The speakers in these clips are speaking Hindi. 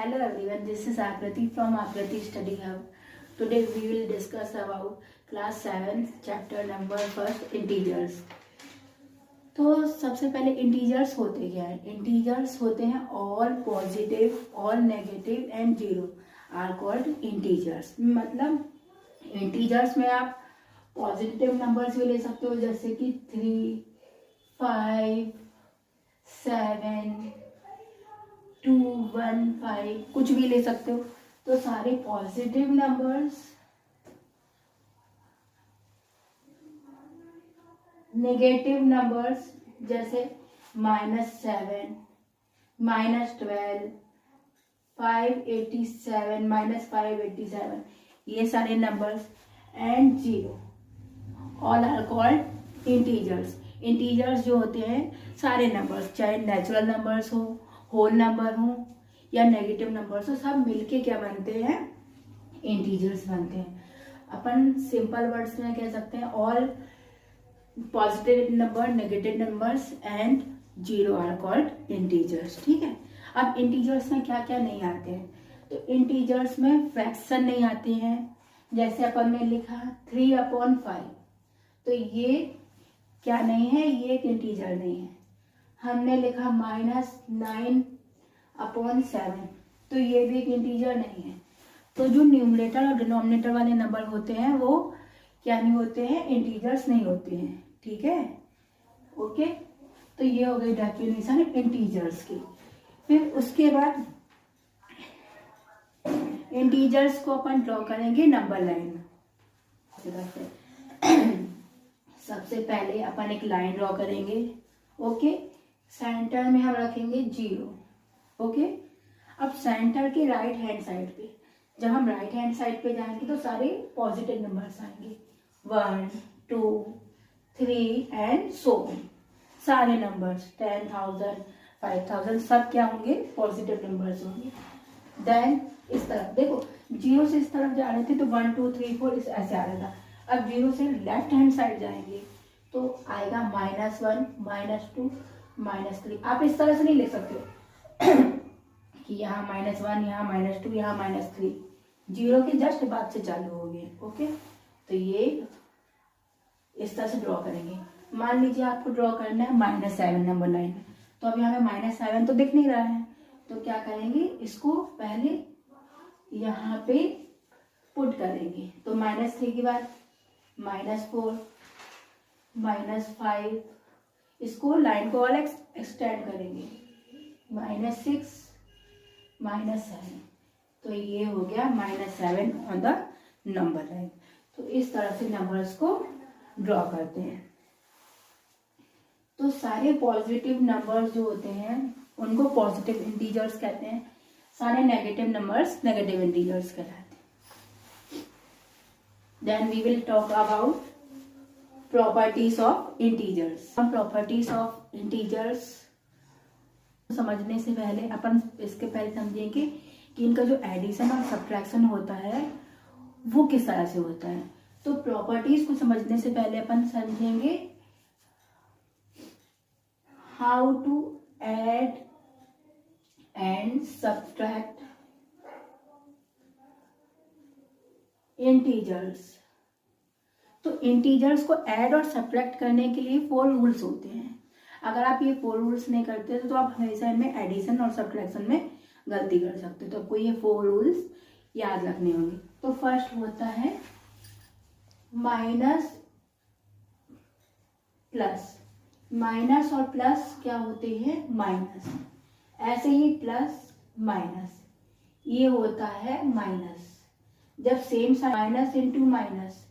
Hello everyone, this is Akriti from Akriti Study Hub. Today we will discuss about class 7 chapter number first integers. तो सबसे पहले इंटीजर्स होते क्या है? इंटीजर्स होते हैं all positive, all negative and zero are called integers. मतलब इंटीजर्स में आप पॉजिटिव नंबर्स भी ले सकते हो जैसे कि 3, 5, 7, 2, 1, 5 कुछ भी ले सकते हो. तो सारे पॉजिटिव नंबर्स, नेगेटिव नंबर्स जैसे -7, -12, 587, -587 ये सारे numbers and zero all are called integers. Integers जो होते हैं सारे नंबर्स, चाहे नेचुरल नंबर्स हो, होल नंबर हो या नेगेटिव नंबर्स हो, सब मिलके क्या बनते हैं? इंटीजर्स बनते हैं. अपन सिंपल वर्ड्स में कह सकते हैं all positive number, negative numbers and zero are called integers. ठीक है. अब इंटीजर्स में क्या क्या नहीं आते हैं? तो इंटीजर्स में फ्रैक्शन नहीं आते हैं. जैसे अपन ने लिखा 3/5, तो ये क्या नहीं है? ये एक इंटीजर नहीं है. हमने लिखा -9/7, तो ये भी एक इंटीजर नहीं है. तो जो न्यूमरेटर और डिनोमिनेटर वाले नंबर होते हैं वो क्या नहीं होते हैं? इंटीजर्स नहीं होते हैं. ठीक है. ओके. तो ये हो गई डेफिनेशन इंटीजर्स की. फिर उसके बाद इंटीजर्स को अपन ड्रॉ करेंगे नंबर लाइन में. सबसे पहले अपन एक लाइन ड्रॉ करेंगे. ओके. सेंटर में हम रखेंगे 0. ओके. अब सेंटर के राइट हैंड साइड पे, जब हम राइट हैंड साइड पे जाएंगे तो सारे पॉजिटिव नंबर्स आएंगे. 1, 2, 3 एंड सो सारे नंबर्स 10,000, 5,000 सब क्या होंगे? पॉजिटिव नंबर्स होंगे. देन इस तरफ देखो, 0 से इस तरफ जा रहे थे तो 1, 2, 3, 4 इस ऐसे आ रहा था. अब 0 से लेफ्ट हैंड साइड जाएंगे तो आएगा -1, -2, -3. आप इस तरह से नहीं लिख सकते कि यहाँ -1, यहाँ -2, यहाँ -3. 0 के जस्ट बाद से चालू हो गए. ओके. तो ये इस तरह से ड्रॉ करेंगे. मान लीजिए आपको ड्रॉ करना है -7 नंबर लाइन में, तो अभी हमें -7 तो दिख नहीं रहा है. तो क्या करेंगे? इसको पहले यहाँ पे पुट करेंगे. तो -3 के बाद -4, -5, इसको लाइन को और एक्सटेंड करेंगे. -6, -7. तो ये हो गया -7 ऑन द नंबर लाइन. तो इस तरह से नंबर्स को ड्रॉ करते हैं. तो सारे पॉजिटिव नंबर्स जो होते हैं उनको पॉजिटिव इंटीजर्स कहते हैं. सारे नेगेटिव नंबर्स नेगेटिव इंटीजर्स कहलाते हैं. Then we will talk about properties of integers. हम प्रॉपर्टीज ऑफ इंटीजर्स समझने से पहले अपन इसके पहले समझेंगे कि इनका जो एडिशन और सब्ट्रैक्शन होता है वो किस तरह से होता है. तो प्रॉपर्टीज को समझने से पहले अपन समझेंगे how to add and subtract integers. तो इंटीजर्स को ऐड और सब्ट्रैक्ट करने के लिए 4 रूल्स होते हैं. अगर आप ये 4 रूल्स नहीं करते तो आप हमेशा इनमें एडिशन और सब्ट्रैक्शन में गलती कर सकते हो. तो आपको ये 4 रूल्स याद रखने होंगे. तो फर्स्ट होता है माइनस प्लस. माइनस और प्लस क्या होते हैं? माइनस. ऐसे ही प्लस माइनस, ये होता है माइनस. जब same sign minus into minus,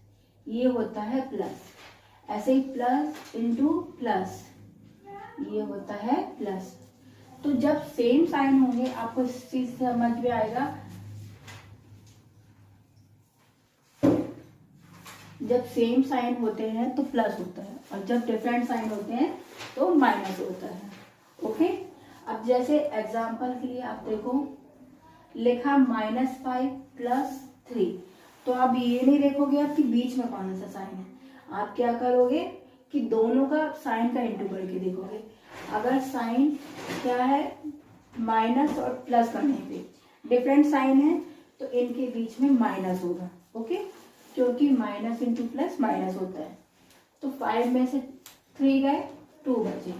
ये होता है प्लस. ऐसे ही प्लस इंटू प्लस, ये होता है प्लस. तो जब सेम साइन होंगे आपको इस चीज से समझ में आएगा. जब सेम साइन होते हैं तो प्लस होता है और जब डिफरेंट साइन होते हैं तो माइनस होता है. ओके. अब जैसे एग्जांपल के लिए आप देखो, लिखा -5 + 3, तो आप ये नहीं देखोगे आपके बीच में कौन सा साइन है. आप क्या करोगे कि दोनों का साइन का इंटू करके देखोगे. अगर साइन क्या है माइनस और प्लस करने पे, डिफरेंट साइन है तो इनके बीच में माइनस होगा, ओके, क्योंकि माइनस इंटू प्लस माइनस होता है। तो 5 में से 3 गए, 2 बचे।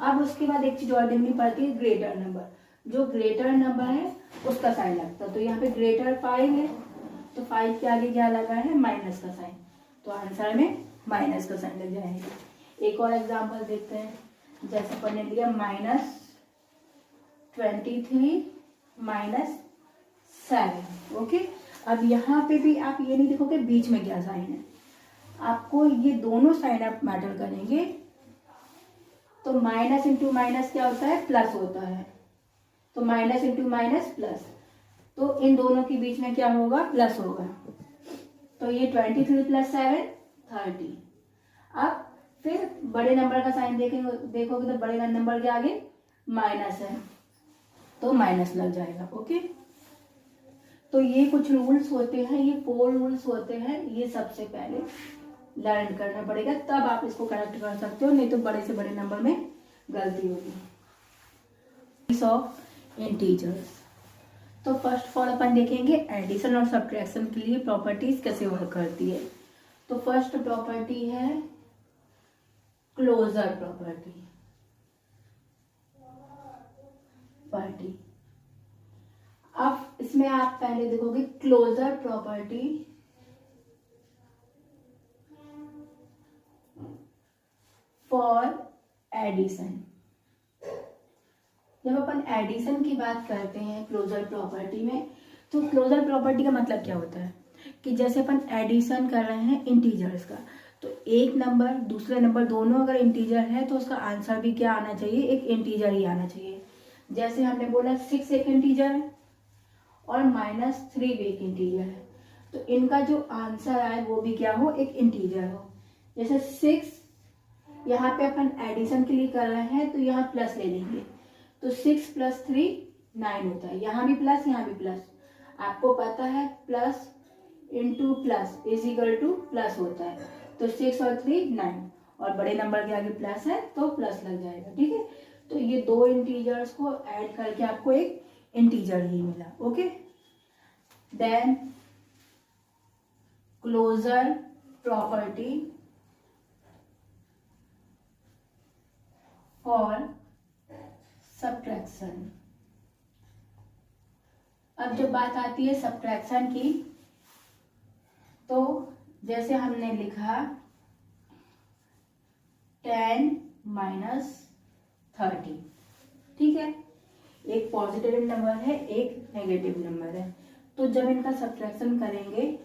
अब उसके बाद एक चीज और देखनी पड़ती है, ग्रेटर नंबर। जो ग्रेटर नंबर है उसका साइन लगता है। तो यहाँ पे ग्रेटर 5 है तो 5 के आगे क्या लगा है, माइनस का साइन, तो आंसर में माइनस का साइन लग जाएगा। एक और एग्जांपल देखते हैं, जैसे अपन ने लिया -23 -7, ओके। अब यहाँ पे भी आप ये नहीं देखोगे बीच में क्या साइन है, आपको ये दोनों साइन आप मैटर करेंगे। तो माइनस इंटू माइनस क्या होता है, प्लस होता है, तो माइनस इंटू माइनस प्लस, तो इन दोनों के बीच में क्या होगा, प्लस होगा। तो ये 23 + 7 30। अब फिर बड़े नंबर का साइन देखोगे तो बड़े नंबर के आगे माइनस है तो माइनस लग जाएगा, ओके। तो ये कुछ रूल्स होते हैं, ये 4 रूल्स होते हैं, ये सबसे पहले लर्न करना पड़ेगा, तब आप इसको करेक्ट कर सकते हो, नहीं तो बड़े से बड़े नंबर में गलती होगी। ऑफ इंटीजर्स, तो फर्स्ट ऑफ ऑल अपन देखेंगे एडिशन और सब्ट्रैक्शन के लिए प्रॉपर्टीज कैसे वर्क करती है। तो फर्स्ट प्रॉपर्टी है क्लोजर प्रॉपर्टी। अब इसमें आप पहले देखोगे क्लोजर प्रॉपर्टी फॉर एडिशन। जब अपन एडिशन की बात करते हैं क्लोजर प्रॉपर्टी में, तो क्लोजर प्रॉपर्टी का मतलब क्या होता है कि जैसे अपन एडिशन कर रहे हैं इंटीजर्स का, तो एक नंबर दूसरे नंबर दोनों अगर इंटीजर है तो उसका आंसर भी क्या आना चाहिए, एक इंटीजर ही आना चाहिए। जैसे हमने बोला 6 एक इंटीजर है और -3 भी एक इंटीजर है, तो इनका जो आंसर आए वो भी क्या हो, एक इंटीजर हो। जैसे 6 यहाँ पे अपन एडिशन के लिए कर रहे हैं तो यहाँ प्लस ले लेंगे, तो 6 + 3 9 होता है, यहाँ भी प्लस यहाँ भी प्लस। आपको पता है प्लस इंटू प्लस = प्लस होता है, तो 6 और 3 9, और बड़े नंबर के आगे प्लस है तो प्लस लग जाएगा, ठीक है। तो ये दो इंटीजर्स को ऐड करके आपको एक इंटीजर ही मिला, okay. Then closure property for subtraction. अब जब बात आती है सब्ट्रैक्शन की, तो जैसे हमने लिखा 10 - 30, ठीक है, एक पॉजिटिव नंबर है एक नेगेटिव नंबर है, तो जब इनका सब्ट्रैक्शन करेंगे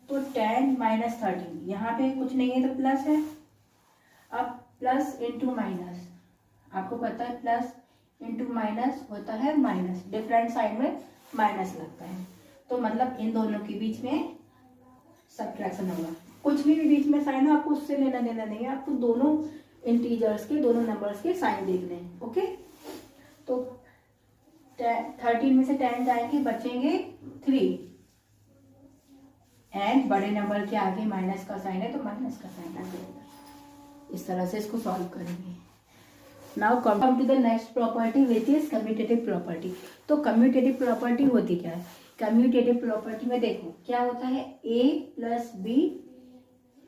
तो 10 - 30, यहाँ पे कुछ नहीं है तो प्लस है। अब प्लस इंटू माइनस, आपको पता है प्लस इंटू माइनस होता है माइनस, डिफरेंट साइड में माइनस लगता है, तो मतलब इन दोनों के बीच में सब्ट्रैक्शन होगा। कुछ भी बीच में साइन हो आपको उससे लेना देना नहीं है, आपको दोनों इंटीजर्स के दोनों नंबर्स के साइन देखने हैं, ओके। तो 13 में से 10 जाएंगे, बचेंगे 3, एंड बड़े नंबर के आगे माइनस का साइन है तो माइनस का साइन आ जाएगा। इस तरह से इसको सॉल्व करेंगे। Now come to the next property which is commutative property. तो कम्यूटेटिव प्रॉपर्टी होती क्या है, कम्यूटेटिव प्रॉपर्टी में देखो क्या होता है, a + b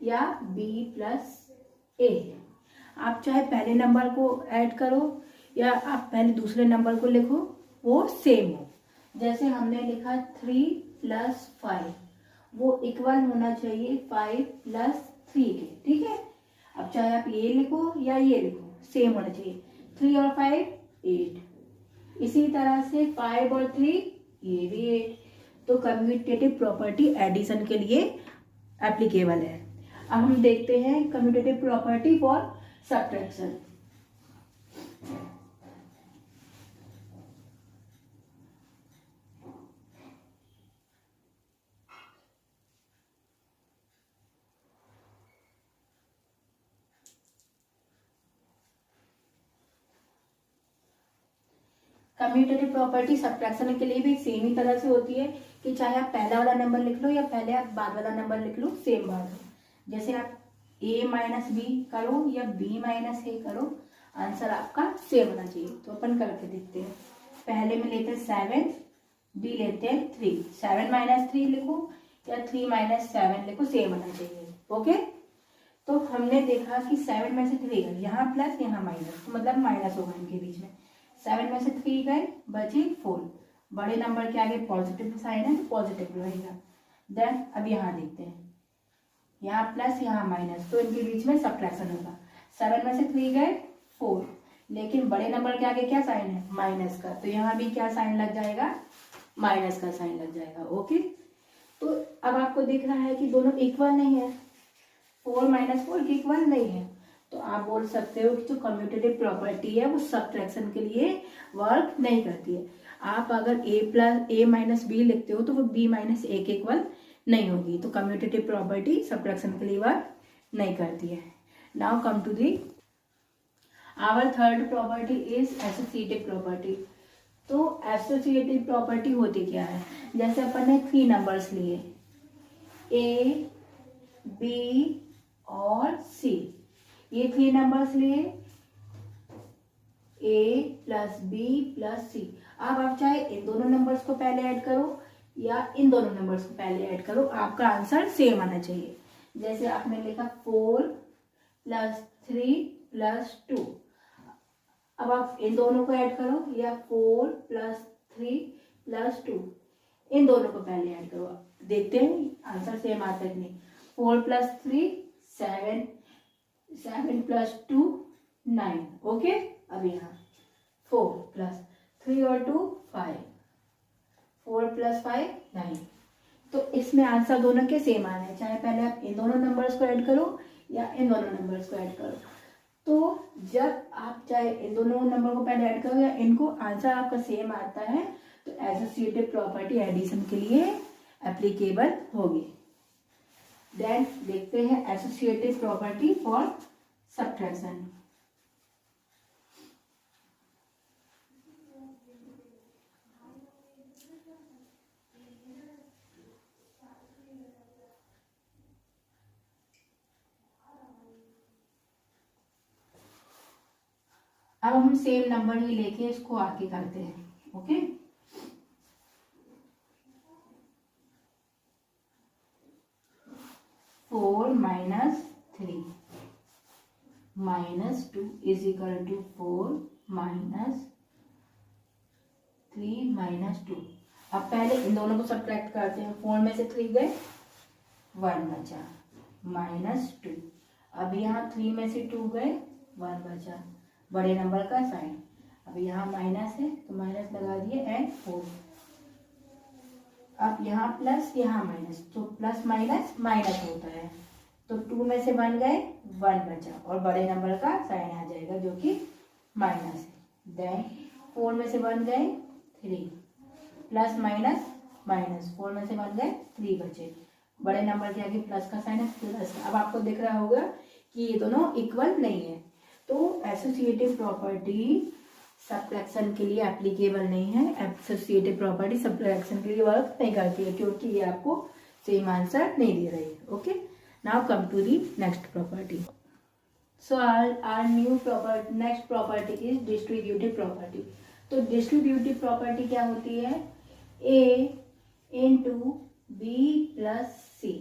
या b + a। आप चाहे पहले नंबर को ऐड करो या आप पहले दूसरे नंबर को लिखो, वो सेम हो। जैसे हमने लिखा 3 + 5, वो इक्वल होना चाहिए 5 + 3 के, ठीक है। अब चाहे आप ये लिखो या ये लिखो, सेम होना चाहिए। 3 और 5 8, इसी तरह से 5 और 3 ये भी 8। तो कम्यूटेटिव प्रॉपर्टी एडिशन के लिए एप्लीकेबल है। अब हम देखते हैं commutative property for subtraction. Commutative property subtraction के लिए भी सेम ही तरह से होती है कि चाहे आप पहला वाला नंबर लिख लो या पहले आप बाद वाला नंबर लिख लो, सेम बात है। जैसे आप a - b करो या b - a करो, आंसर आपका सेम होना चाहिए। तो अपन करके देखते हैं। पहले में लेते हैं 7, बी लेते हैं 3, 7 माइनस 3 लिखो या 3 माइनस 7 लिखो, सेम होना चाहिए। ओके, तो हमने देखा कि 7 में से 3 गए, यहाँ प्लस यहाँ माइनस, तो मतलब माइनस होगा इनके बीच में। 7 में से 3 गए, बचे 4। बड़े नंबर के आगे पॉजिटिव साइन है तो पॉजिटिव रहेगा। देन अब यहाँ देखते हैं, यहाँ प्लस यहाँ माइनस, तो इनके बीच में सब्ट्रैक्शन होगा। 7 में से 3 गए 4, लेकिन बड़े नंबर के आगे क्या साइन है, माइनस का, तो यहाँ भी क्या साइन लग जाएगा, माइनस का साइन लग जाएगा। ओके, तो अब आपको दिख रहा है कि दोनों इक्वल नहीं है, 4 माइनस 4 इक्वल नहीं है, तो आप बोल सकते हो कि जो कम्यूटेटिव प्रॉपर्टी है वो सब्ट्रैक्शन के लिए वर्क नहीं करती है। आप अगर a माइनस बी लिखते हो तो वो b माइनस ए के इक्वल नहीं होगी, तो कम्यूटेटिव प्रॉपर्टी सब्ट्रैक्शन के लिए वर्क नहीं करती है। Now come to the our third property is associative property. तो एसोसिएटिव प्रॉपर्टी होती क्या है, जैसे अपन ने 3 नंबर्स लिए a, b और c, ये 3 नंबर्स लिए a plus B plus c. अब आप चाहे इन दोनों नंबर्स को पहले ऐड करो या इन दोनों नंबर्स को पहले ऐड करो, आपका आंसर सेम आना चाहिए। जैसे आपने लिखा 4 प्लस 3 प्लस 2, अब आप इन दोनों को ऐड करो या 4 प्लस 3 प्लस 2, इन दोनों को पहले ऐड करो, देखते हैं आंसर सेम आता है कि नहीं। 4 प्लस 3 7, 7 प्लस 2 9। ओके, अब यहाँ 4 प्लस 3 और 2 5, 4 प्लस 5 9, तो इसमें आंसर दोनों के सेम आना है, चाहे पहले आप इन दोनों नंबर्स को ऐड करो या इन दोनों नंबर्स को ऐड करो। तो जब आप चाहे इन दोनों नंबर को पहले ऐड करो या इनको, आंसर आपका सेम आता है, तो एसोसिएटिव प्रॉपर्टी एडिशन के लिए एप्लीकेबल होगी। देन देखते हैं एसोसिएटिव प्रॉपर्टी फॉर सब्ट्रैक्शन। अब हम सेम नंबर ही लेके इसको आगे करते हैं। Okay, four minus 3 minus 2 is equal to 4 minus 3 minus 2। अब पहले इन दोनों को सब्ट्रैक्ट करते हैं, 4 में से 3 गए 1 बचा माइनस 2, अब यहाँ 3 में से 2 गए 1 बचा, बड़े नंबर का साइन, अब यहाँ माइनस है तो माइनस लगा दिए एंड 4, अब यहाँ प्लस यहाँ माइनस, तो प्लस माइनस माइनस होता है, तो 2 में से 1 गए 1 बचा और बड़े नंबर का साइन आ जाएगा जो कि माइनस है। देन 4 में से 1 गए 3, प्लस माइनस माइनस, 4 में से 1 गए 3 बचे, बड़े नंबर के आगे प्लस का साइन है प्लस। अब आपको दिख रहा होगा कि ये दोनों इक्वल नहीं है, तो एसोसिएटिव प्रॉपर्टी सब्ट्रैक्शन के लिए एप्लीकेबल नहीं है। एसोसिएटिव प्रॉपर्टी सब्ट्रैक्शन के लिए वर्क नहीं करती है क्योंकि ये आपको सेम आंसर नहीं दे रही है। Okay, now come to the next property. So our new property, next property is distributive property. तो डिस्ट्रीब्यूटिव प्रॉपर्टी क्या होती है, a into b plus c.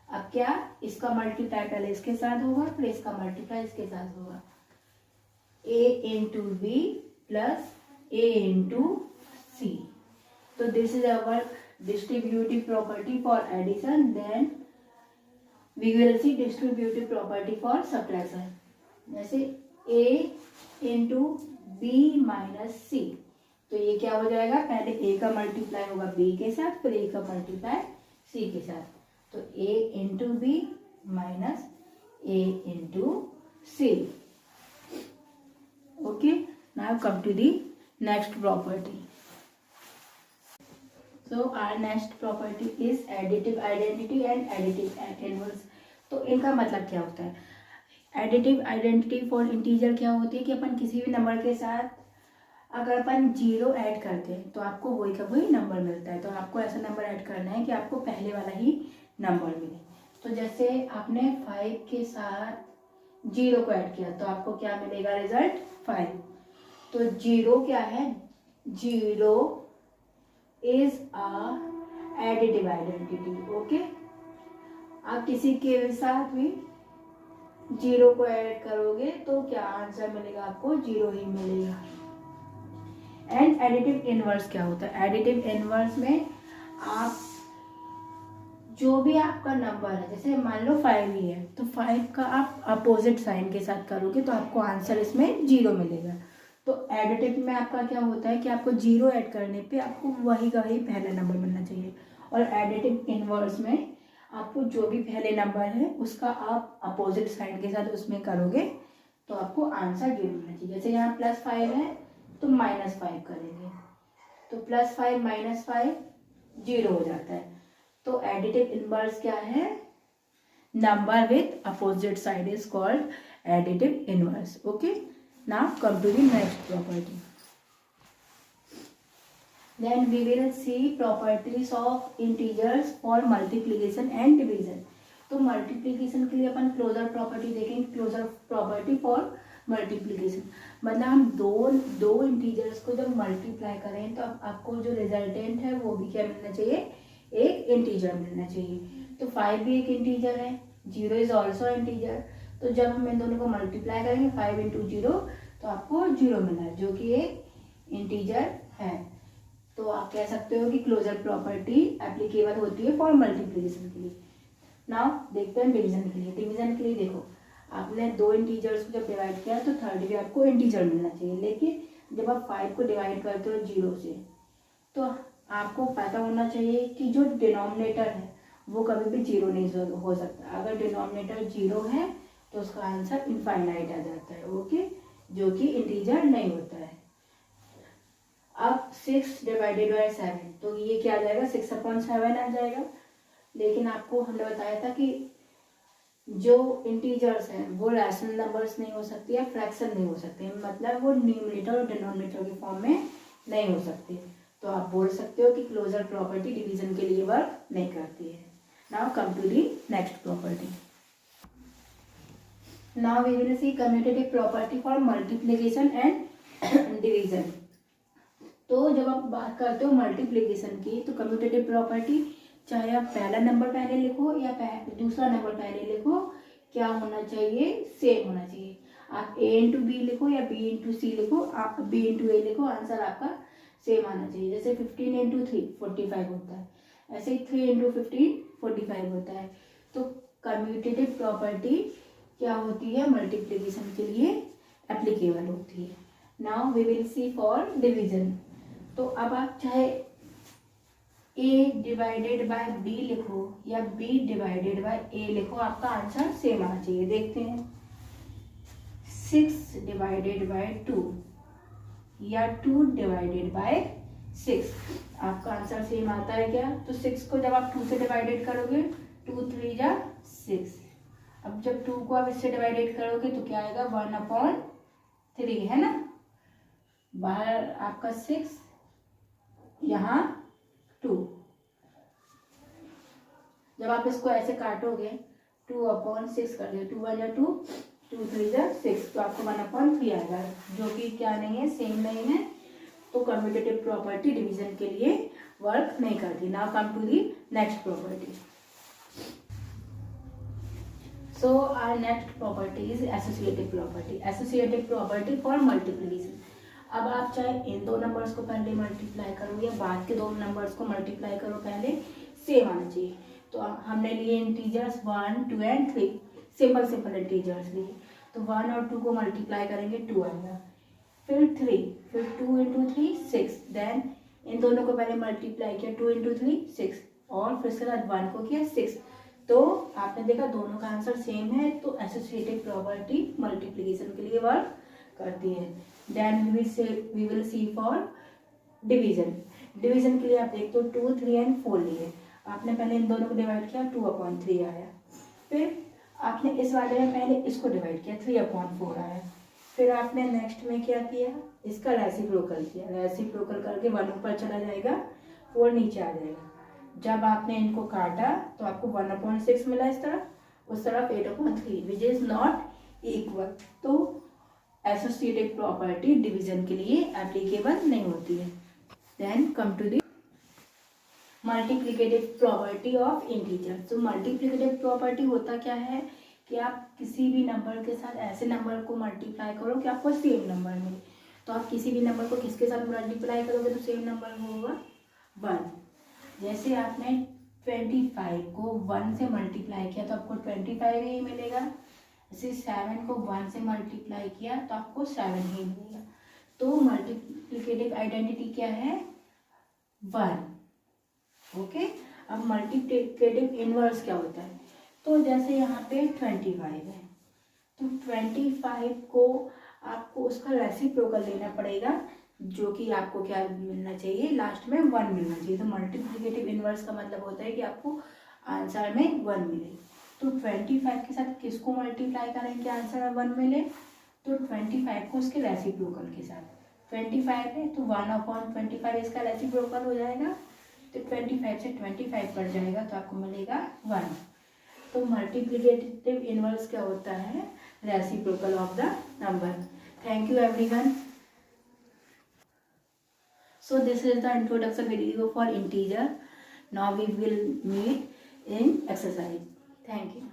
अब क्या, इसका मल्टीप्लाई पहले इसके साथ होगा फिर इसका मल्टीप्लाई इसके साथ होगा, a into b plus a into c. तो this is our distributive property for addition. Then we will see distributive property for subtraction. जैसे a into b minus c, तो ये क्या हो जाएगा, पहले a का मल्टीप्लाई होगा b के साथ फिर a का मल्टीप्लाई c के साथ, तो a into b minus a into c. Okay, now come to the next property. So our next property is additive identity and additive inverse. तो इनका मतलब क्या होता है, एडिटिव आइडेंटिटी फॉर इंटीजर क्या होती है कि अपन किसी भी नंबर के साथ अगर अपन 0 ऐड करते हैं तो आपको वही का वही नंबर मिलता है, तो आपको ऐसा नंबर ऐड करना है कि आपको पहले वाला ही नंबर मिले। तो जैसे आपने 5 के साथ 0 को ऐड किया तो आपको क्या मिलेगा, रिजल्ट 5। तो 0 क्या है, 0 is a additive identity. Okay, आप किसी के साथ भी जीरो को ऐड करोगे तो क्या आंसर मिलेगा? आपको जीरो ही मिलेगा। एंड एडिटिव इनवर्स क्या होता है? एडिटिव इनवर्स में आप जो भी आपका नंबर है, जैसे मान लो 5 ही है, तो 5 का आप अपोजिट साइन के साथ करोगे तो आपको आंसर इसमें जीरो मिलेगा। तो एडिटिव में आपका क्या होता है कि आपको जीरो ऐड करने पे आपको वही का वही पहला नंबर मिलना चाहिए, और एडिटिव इनवर्स में आपको जो भी पहले नंबर है उसका आप अपोजिट साइन के साथ उसमें करोगे तो आपको आंसर जीरो मिलना चाहिए। जैसे यहाँ +5 है तो -5 करेंगे तो +5 -5 जीरो हो जाता है। तो एडिटिव इनवर्स क्या है? Number with opposite side is called additive inverse. Okay, now come to the next property. Then we will see properties of integers for multiplication and division. तो मल्टीप्लीकेशन के लिए अपन क्लोजर प्रॉपर्टी देखेंगे। क्लोजर प्रॉपर्टी फॉर मल्टीप्लीकेशन मतलब हम दो इंटीजर्स को जब मल्टीप्लाई करें तो आपको जो रिजल्टेंट है वो भी क्या मिलना चाहिए? एक इंटीजर मिलना चाहिए। तो 5 भी एक इंटीजर है, 0 इज ऑल्सो इंटीजर। तो जब हम इन दोनों को मल्टीप्लाई करेंगे 5 × 0 तो आपको 0 मिला है जो कि एक इंटीजर है। तो आप कह सकते हो कि क्लोजर प्रॉपर्टी एप्लीकेबल होती है फॉर मल्टीप्लिकेशन के लिए। नाउ देखते हैं डिवीजन के लिए। डिवीजन के लिए देखो, आपने दो इंटीजर्स को जब डिवाइड किया तो थर्ड भी आपको इंटीजर मिलना चाहिए, लेकिन जब आप 5 को डिवाइड करते हो 0 से तो आपको पता होना चाहिए कि जो डिनोमिनेटर है वो कभी भी 0 नहीं हो सकता। अगर डिनोमिनेटर 0 है तो उसका आंसर इनफाइनाइट आ जाता है। ओके, जो कि इंटीजर नहीं होता है। अब 6 डिवाइडेड बाय 7 तो ये क्या आ जाएगा? 6/7 आ जाएगा। लेकिन आपको हमने बताया था कि जो इंटीजर्स हैं वो रैशनल नंबर्स नहीं हो सकती या फ्रैक्शन नहीं हो सकते, मतलब वो न्यूमरेटर और डिनोमिनेटर के फॉर्म में नहीं हो सकती। तो आप बोल सकते हो कि क्लोजर प्रॉपर्टी डिवीजन के लिए वर्क नहीं करती है। Now come to the next property. Now we will see commutative property for multiplication and division. तो जब आप बात करते हो मल्टीप्लिकेशन की तो कम्यूटेटिव प्रॉपर्टी, चाहे आप पहला नंबर पहले लिखो या दूसरा नंबर पहले लिखो, क्या होना चाहिए? सेम होना चाहिए। आप a × b लिखो या b × c लिखो, आप b × a लिखो, आंसर आपका सेम आना चाहिए। जैसे 15 × 3 45 होता है, ऐसे ही 3 × 15 45 होता है। तो कम्यूटेटिव प्रॉपर्टी क्या होती है? मल्टीप्लिकेशन के लिए एप्लीकेबल होती है। Now we will see for division. तो अब आप चाहे a डिवाइडेड बाय b लिखो या b डिवाइडेड बाय a लिखो, आपका आंसर सेम आना चाहिए। देखते हैं 6 डिवाइडेड बाय 2 या 2 डिवाइडेड बाय 6, आपका आंसर सेम आता है क्या? तो 6 को जब आप 2 से डिवाइडेड करोगे 2 3 जा 6। अब जब 2 को आप इससे डिवाइडेड करोगे तो क्या आएगा? 1/3 है ना। बाहर आपका 6, यहाँ 2। जब आप इसको ऐसे काटोगे 2/6 कर दो, 2 1 2, 2 3 6, तो आपको 1/3 आएगा, जो कि क्या नहीं है? सेम नहीं है। तो कम्यूटेटिव प्रॉपर्टी डिवीजन के लिए वर्क नहीं करती। Now come to the next property. So our next property is associative property. Associative property for multiplication. अब आप चाहे इन दो नंबर्स को पहले मल्टीप्लाई करो या बाद के दो नंबर्स को मल्टीप्लाई करो, पहले सेम आना चाहिए। तो हमने लिए इंटीजर्स 1 2 एंड 3, सिंपल इंटीजर्स लिए। तो 1 और 2 को मल्टीप्लाई करेंगे 2 आएगा, फिर 3, फिर 2 × 3 6, देन इन दोनों को पहले मल्टीप्लाई किया 2 × 3 6, और फिर उसके बाद 1 को किया 6। तो आपने देखा दोनों का आंसर सेम है। तो एसोसिएटिव प्रॉपर्टी मल्टीप्लिकेशन के लिए वर्क करती है। Then we will see for division. Division के लिए आप देखते हो 2 3 एंड 4 लिए, आपने पहले इन दोनों को डिवाइड किया 2/3 आया, फिर आपने इस वाले में पहले इसको डिवाइड किया 3/4 आया, फिर आपने नेक्स्ट में क्या किया? इसका रेसिप्रोकल किया, रेसिप्रोकल करके 1 ऊपर चला जाएगा 4 नीचे आ जाएगा। जब आपने इनको काटा तो आपको 1/6 मिला इस तरफ, उस तरफ 8/3 विच इज नॉट इक्वल। तो एसोसिएटिव प्रॉपर्टी डिवीजन के लिए एप्लीकेबल नहीं होती है। Then come to the multiplicative property of integer. तो मल्टीप्लिकेटिव प्रॉपर्टी होता क्या है कि आप किसी भी नंबर के साथ ऐसे नंबर को मल्टीप्लाई करो कि आपको सेम नंबर मिले। तो आप किसी भी नंबर को किसके साथ मल्टीप्लाई करोगे तो सेम नंबर होगा 1। जैसे आपने 25 को 1 से मल्टीप्लाई किया तो आपको 25 ही मिलेगा। जैसे 7 को 1 से मल्टीप्लाई किया तो आपको 7 ही मिलेगा। तो मल्टीप्लिकेटिव आइडेंटिटी क्या है 1। ओके, अब मल्टीप्लिकेटिव इनवर्स क्या होता है। तो जैसे यहाँ पे 25 है तो 25 को आपको उसका रेसिप्रोकल लेना पड़ेगा, जो कि आपको क्या मिलना चाहिए लास्ट में 1 मिलना चाहिए। तो मल्टीप्लिकेटिव इनवर्स का मतलब होता है कि आपको आंसर में 1 मिले। तो 25 के साथ किसको मल्टीप्लाई करेंगे आंसर में 1 मिले, तो 25 को उसके रेसिप्रोकल के साथ। 25 है तो 1/25 इसका रेसिप्रोकल हो जाएगा, तो 25 से 25 कट जाएगा तो आपको मिलेगा 1। तो मल्टीप्लिकेटिव इनवर्स क्या होता है, reciprocal of the number. Thank you everyone. So this is the introduction video for integer. Now we will meet in exercise. Thank you.